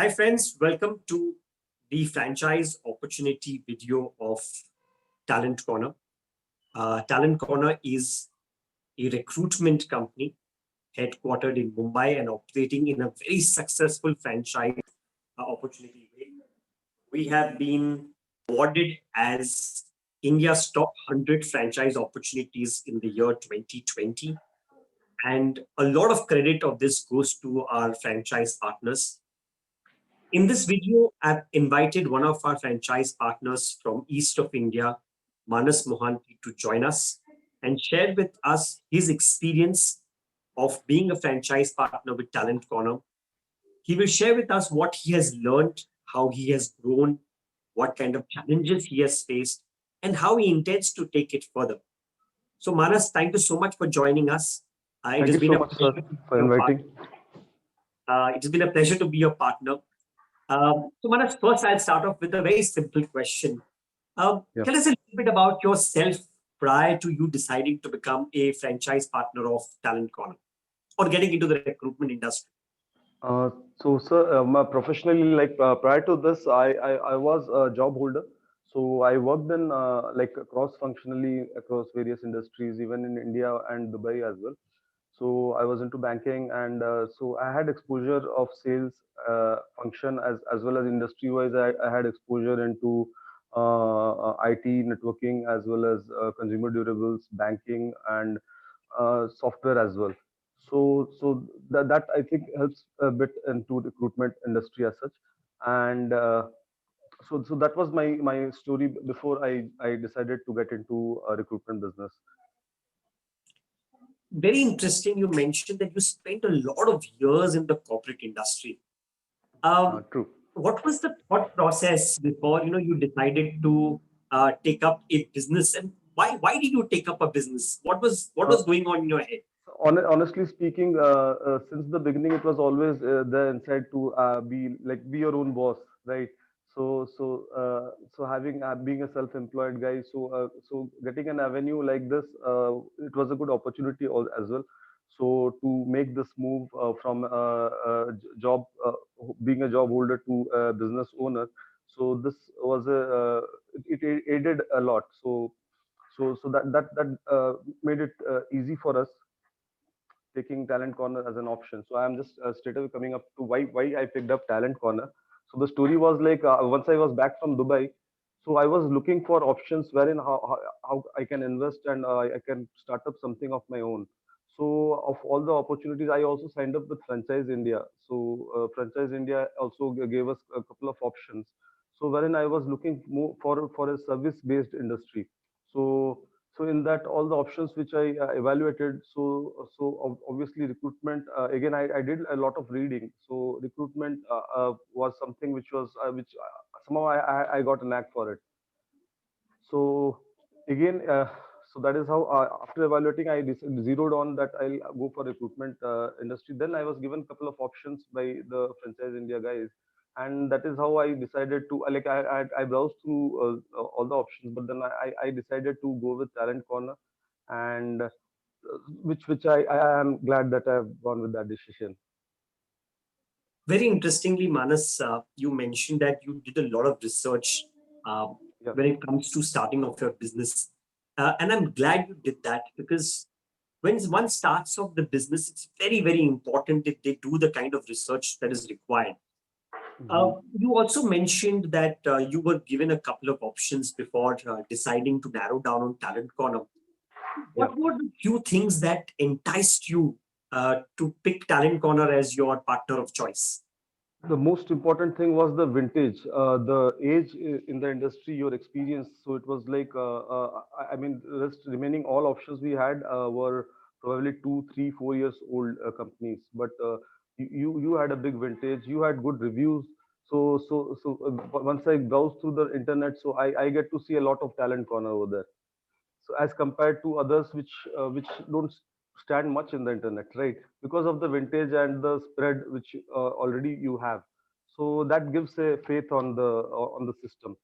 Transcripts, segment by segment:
Hi friends, welcome to the franchise opportunity video of Talent Corner. Talent Corner is a recruitment company headquartered in Mumbai and operating in a very successful franchise opportunity. We have been awarded as India's top 100 franchise opportunities in the year 2020. And a lot of credit of this goes to our franchise partners. In this video, I've invited one of our franchise partners from East of India, Manas Mohanty, to join us and share with us his experience of being a franchise partner with Talent Corner. He will share with us what he has learned, how he has grown, what kind of challenges he has faced, and how he intends to take it further. So, Manas, thank you so much for joining us. It Thank has you been so a much, pleasure sir, to be for your partner. inviting. It has been a pleasure to be your partner. So, Manas, first I'll start off with a very simple question. Yeah. Tell us a little bit about yourself prior to you deciding to become a franchise partner of Talent Corner or getting into the recruitment industry. Uh, sir, professionally, prior to this, I was a job holder. So I worked in cross-functionally across various industries, even in India and Dubai as well. So I was into banking, and so I had exposure of sales function as well as industry-wise. I had exposure into IT, networking, as well as consumer durables, banking, and software as well. So that I think helps a bit into recruitment industry as such. And so that was my story before I decided to get into a recruitment business. Very interesting. You mentioned that you spent a lot of years in the corporate industry. Um, True. what was the thought process before you decided to take up a business, and why did you take up a business? What Uh, was going on in your head? Honestly speaking, since the beginning, it was always there inside to be your own boss, right? So having being a self-employed guy, so getting an avenue like this, it was a good opportunity as well. So to make this move from job, being a job holder to a business owner, so this was it aided a lot. So that made it easy for us taking Talent Corner as an option. So I'm just straight away coming up to why I picked up Talent Corner. So the story was like once I was back from Dubai, so I was looking for options wherein how I can invest and I can start up something of my own. So of all the opportunities, I also signed up with Franchise India. So Franchise India also gave us a couple of options. So wherein I was looking more for a service-based industry. So so in that all the options which I evaluated, obviously recruitment, again I did a lot of reading. So recruitment was something which somehow I got a knack for it. So again, so that is how after evaluating I zeroed on that I'll go for recruitment industry. Then I was given a couple of options by the Franchise India guys, and that is how I decided to I browsed through all the options, but then I decided to go with Talent Corner, and which I am glad that I have gone with that decision. Very interestingly, Manas, you mentioned that you did a lot of research uh, Yeah. when it comes to starting off your business. And I'm glad you did that because when one starts off the business, it's very, very important that they do the kind of research that is required. Hmm. You also mentioned that you were given a couple of options before deciding to narrow down on Talent Corner. Yeah. What were the few things that enticed you to pick Talent Corner as your partner of choice? The most important thing was the vintage, the age in the industry, your experience. So it was like, I mean, rest remaining all options we had were probably 2, 3, 4 years old companies. But you had a big vintage. You had good reviews. Once I browsed through the internet, so I get to see a lot of Talent Corner over there. So as compared to others which don't stand much in the internet, right? Because of the vintage and the spread which already you have, so that gives a faith on the system.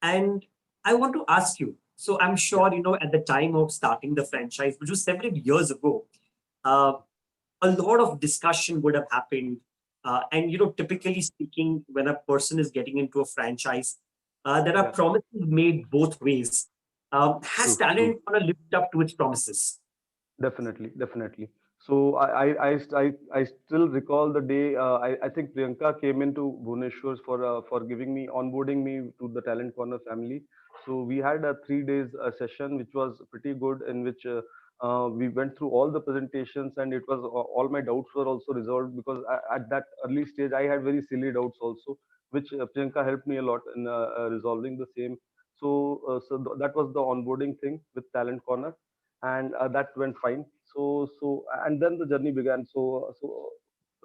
And I want to ask you, so I'm Yeah. sure, at the time of starting the franchise, which was several years ago, uh, a lot of discussion would have happened And typically speaking, when a person is getting into a franchise, there are Yeah, promises made both ways. Has true, true. talent gonna lived up to its promises? Definitely, definitely. So I still recall the day. I think Priyanka came into Bhubaneshwar for giving me onboarding me to the Talent Corner family. So we had a 3 days session, which was pretty good, in which we went through all the presentations, and it was all my doubts were also resolved, because at that early stage I had very silly doubts also, which Priyanka helped me a lot in resolving the same. So that was the onboarding thing with Talent Corner, and that went fine. And then the journey began. So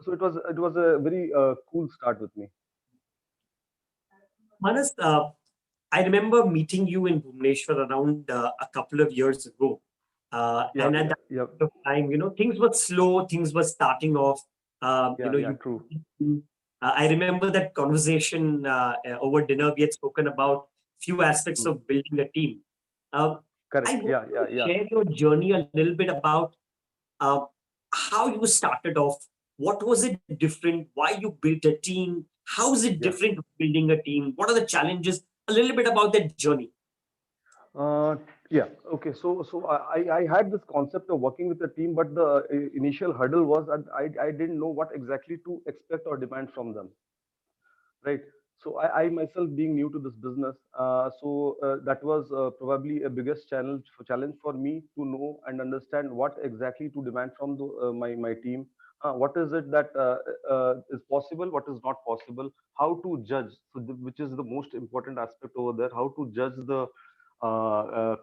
it was a very cool start with me. Manas, I remember meeting you in Bhubaneswar around a couple of years ago. Yeah, And at yeah, that yeah, point of time, things were slow, things were starting off. yeah, yeah, You. true. I remember that conversation over dinner. We had spoken about few aspects Hmm. of building a team. Uh, I Correct. want Yeah, you yeah, to yeah, share your journey a little bit about uh, how you started off. What was it different? Why you built a team? How is it yeah. different building a team? What are the challenges? A little bit about that journey. uh, yeah, okay. So I had this concept of working with a team, but the initial hurdle was that I didn't know what exactly to expect or demand from them, right? So I myself, being new to this business, that was probably a biggest challenge for me to know and understand what exactly to demand from my team. What is it that is possible, what is not possible, how to judge, which is the most important aspect over there, how to judge the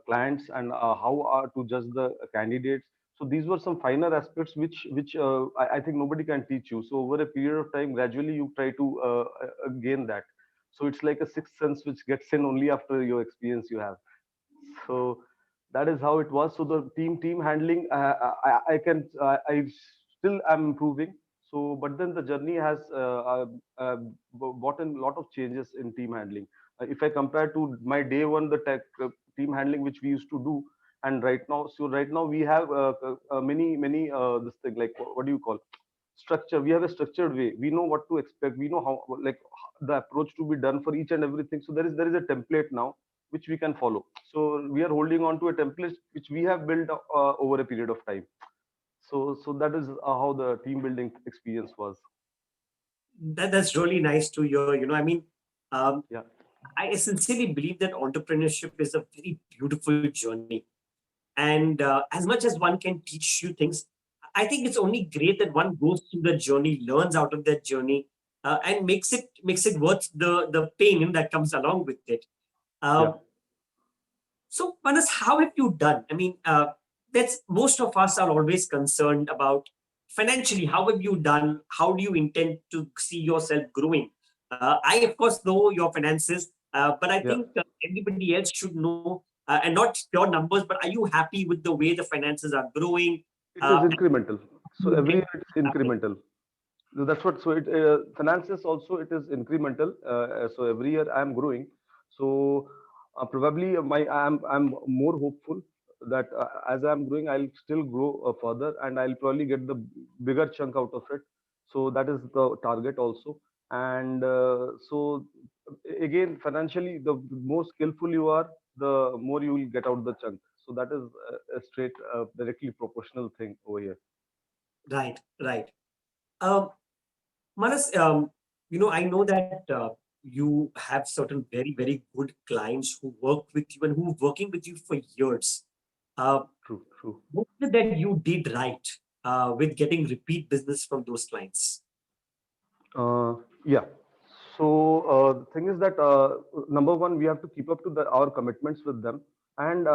clients, and how to judge the candidates. So these were some finer aspects which I think nobody can teach you. So over a period of time, gradually you try to gain that. So it's like a sixth sense which gets in only after your experience you have. So that is how it was. So the team handling, I can I still am improving. So but then the journey has brought in a lot of changes in team handling. If I compare to my day one, the team handling which we used to do, and right now, so right now we have many this thing, like, what do you call, structure. We have a structured way, we know what to expect, we know how, like, the approach to be done for each and everything. So there is a template now which we can follow. So we are holding on to a template which we have built over a period of time. So that is how the team building experience was. That's really nice to hear. I mean, um, Yeah, I sincerely believe that entrepreneurship is a very beautiful journey. And as much as one can teach you things, I think it's only great that one goes through the journey, learns out of that journey, and makes it worth the pain that comes along with it. yeah. Um, so, Manas, how have you done? I mean, that's most of us are always concerned about financially. How have you done? How do you intend to see yourself growing? I, of course, know your finances, but I Yeah, think everybody else should know, and not your numbers, but are you happy with the way the finances are growing? it is And incremental. So you every intend year it's to happen? incremental. So that's what. So it finances also, it is incremental. So every year I am growing. So probably I'm more hopeful that as I'm growing, I'll still grow further, and I'll probably get the bigger chunk out of it. So that is the target also. And again, financially, the more skillful you are, the more you will get out the chunk. So that is a straight, directly proportional thing over here. Right, right. Um, Manas, I know that you have certain very, very good clients who work with you and who are working with you for years. Uh, True, true. what is it that you did right with getting repeat business from those clients? Yeah. So the thing is that number one, we have to keep up to our commitments with them, and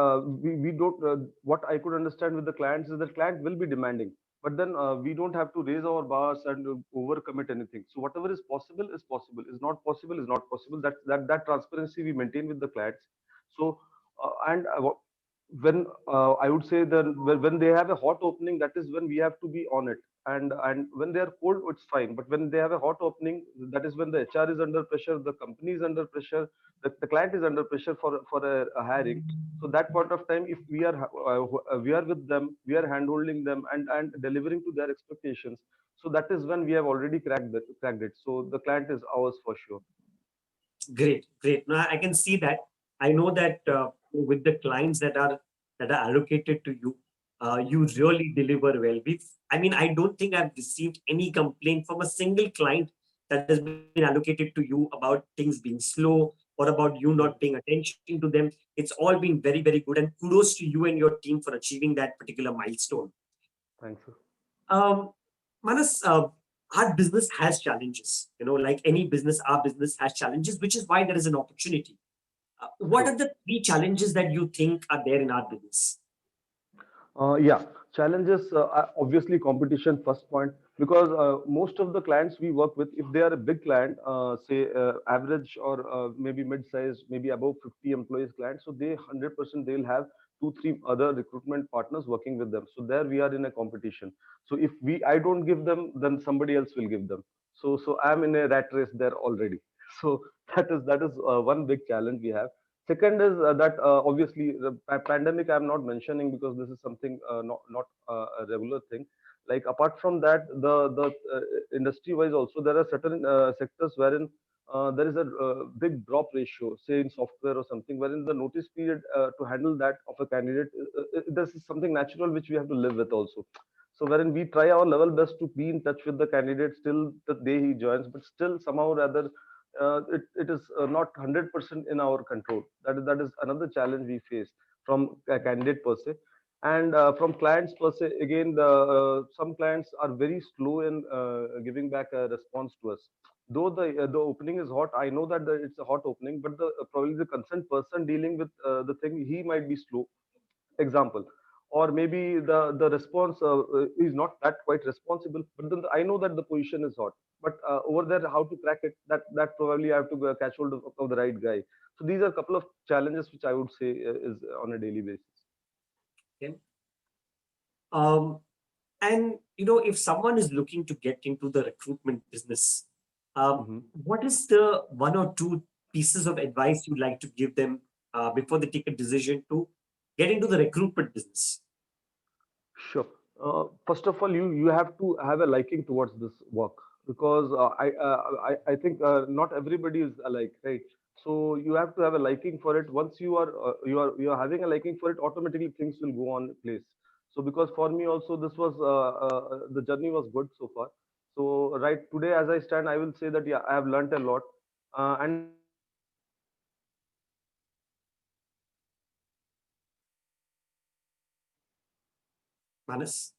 we don't. What I could understand with the clients is that client will be demanding, but then we don't have to raise our bars and overcommit anything. So whatever is possible is possible. Is not possible is not possible. That transparency we maintain with the clients. So and when I would say that when they have a hot opening, that is when we have to be on it. And when they are cold, it's fine. But when they have a hot opening, that is when the HR is under pressure, the company is under pressure, the client is under pressure for a hiring. So that point of time, if we are with them, we are handholding them and delivering to their expectations. So that is when we have already cracked it. So the client is ours for sure. Great, great. Now I can see that. I know that Yeah. with the clients that are allocated to you, you really deliver well. I mean, I don't think I've received any complaint from a single client that has been allocated to you about things being slow or about you not paying attention to them. It's all been very, very good, and kudos to you and your team for achieving that particular milestone. Thanks, sir. Um, Manas, our business has challenges. Like any business, our business has challenges, which is why there is an opportunity. What True. are the three challenges that you think are there in our business? Yeah, challenges are obviously competition first point, because most of the clients we work with, if they are a big client, say average or maybe mid-size, maybe above 50 employees client, so they 100% they'll have two, three other recruitment partners working with them. So there we are in a competition. So if I don't give them, then somebody else will give them. So I'm in a rat race there already. So that is one big challenge we have. Second is that obviously the pandemic I'm not mentioning because this is something not a regular thing. Like apart from that, the industry wise also there are certain sectors wherein there is a big drop ratio, say in software or something, wherein the notice period to handle that of a candidate, this is something natural which we have to live with also. So wherein we try our level best to be in touch with the candidate till the day he joins, but still somehow or other it is not 100% in our control. That is another challenge we face from a candidate per se. And from clients per se, again, some clients are very slow in giving back a response to us. Though the opening is hot, I know that it's a hot opening, but probably the concerned person dealing with the thing, he might be slow, example. Or maybe the response is not that quite responsible, but then I know that the position is hot, but over there how to crack it, that probably I have to catch hold of the right guy. So these are a couple of challenges which I would say is on a daily basis. Okay. Um, and if someone is looking to get into the recruitment business, Mhm. what is the one or two pieces of advice you'd like to give them before they take a decision to get into the recruitment business? Sure. First of all, you have to have a liking towards this work, because I think not everybody is alike, right? So you have to have a liking for it. Once you are having a liking for it, automatically things will go on place. So because for me also this was the journey was good so far. So right today as I stand, I will say that yeah, I have learnt a lot, and there are certain challenges which I have faced Manas?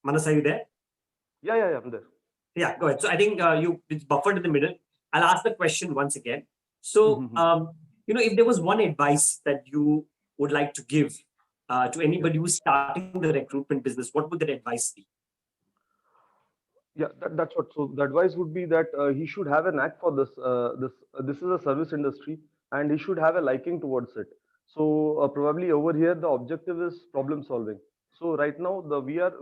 Manas, are you there? yeah, I'm there. Yeah, go ahead. So I think it's buffered in the middle. I'll ask the question once again. So, if there was one advice that you would like to give to Yeah. anybody who's starting the recruitment business, what would that advice be? Yeah, that's what. So the advice would be that he should have a knack for this. This is a service industry, and he should have a liking towards it. So probably over here the objective is problem solving. So right now we are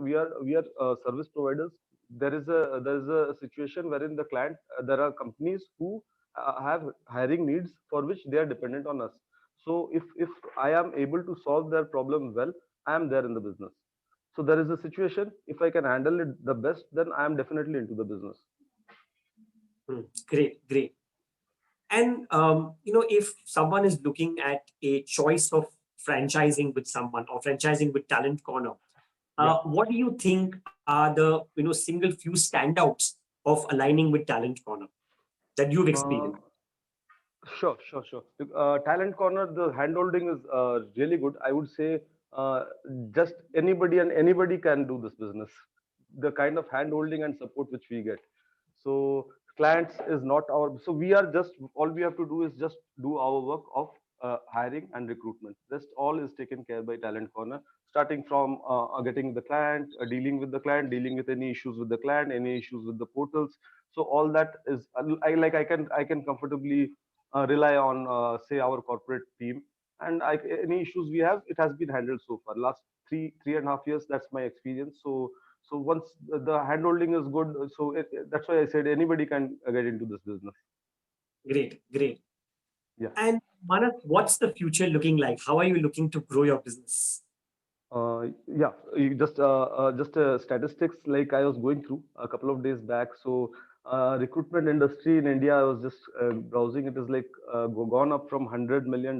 service providers. There is a situation wherein the client there are companies who have hiring needs for which they are dependent on us. So if I am able to solve their problem well, I am there in the business. So there is a situation. If I can handle it the best, then I am definitely into the business. Great, great. And if someone is looking at a choice of franchising with someone or franchising with Talent Corner, Yeah. what do you think are the single few standouts of aligning with Talent Corner that you've Uh, experienced? sure. Talent corner, the handholding is really good. I would say just anybody and anybody can do this business. The kind of handholding and support which we get. So clients is not our. So we are just all we have to do is just do our work of hiring and recruitment. Rest all is taken care by Talent Corner. Starting from getting the client, dealing with the client, dealing with any issues with the client, any issues with the portals. So all that is I can comfortably rely on say our corporate team, and any issues we have, it has been handled so far last three and a half years. That's my experience. So once the handholding is good, so that's why I said anybody can get into this business. Great, great. Yeah. And Manas, what's the future looking like? How are you looking to grow your business? Yeah, just statistics like I was going through a couple of days back. So, recruitment industry in India, I was just browsing. It is like gone up from $100 million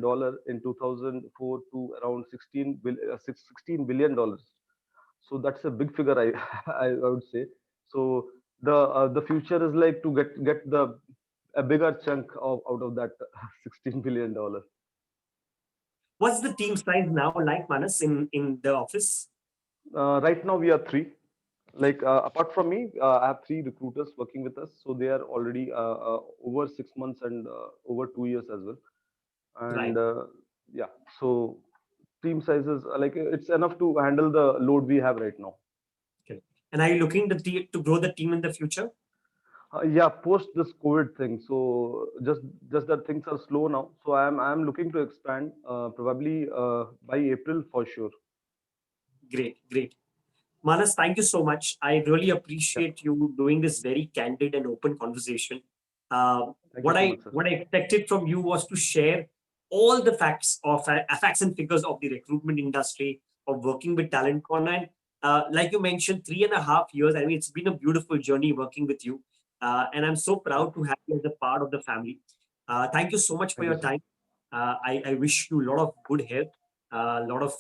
in 2004 to around $16 billion. So that's a big figure, I I would say. So the future is like to get the a bigger chunk of out of that $16 billion. What's the team size now like, Manas, in the office? Right now we are three. Like apart from me, I have three recruiters working with us. So they are already over 6 months and over 2 years as well. And Right. yeah, so team sizes like it's enough to handle the load we have right now. Okay. And are you looking to grow the team in the future? Yeah, post this COVID thing. So just that things are slow now. So I'm looking to expand probably by April for sure. Great, great. Manas, thank you so much. I really Yeah, appreciate you doing this very candid and open conversation. thank you What so I much, sir. what I expected from you was to share all the facts and figures of the recruitment industry of working with Talent Corner. And like you mentioned, 3.5 years. I mean, it's been a beautiful journey working with you, and I'm so Yeah, proud to have you as a part of the family. Thank you so much for thank you, your sir. time. I wish you a lot of good health, a lot of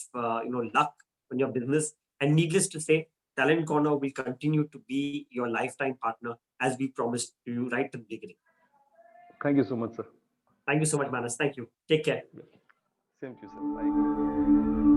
luck on your business. And needless to say, Talent Corner will continue to be your lifetime partner as we promised to you right at the beginning. Thank you so much, sir. Thank you so much, Manas. Thank you. Take care. Yeah. Same to you, sir. Bye.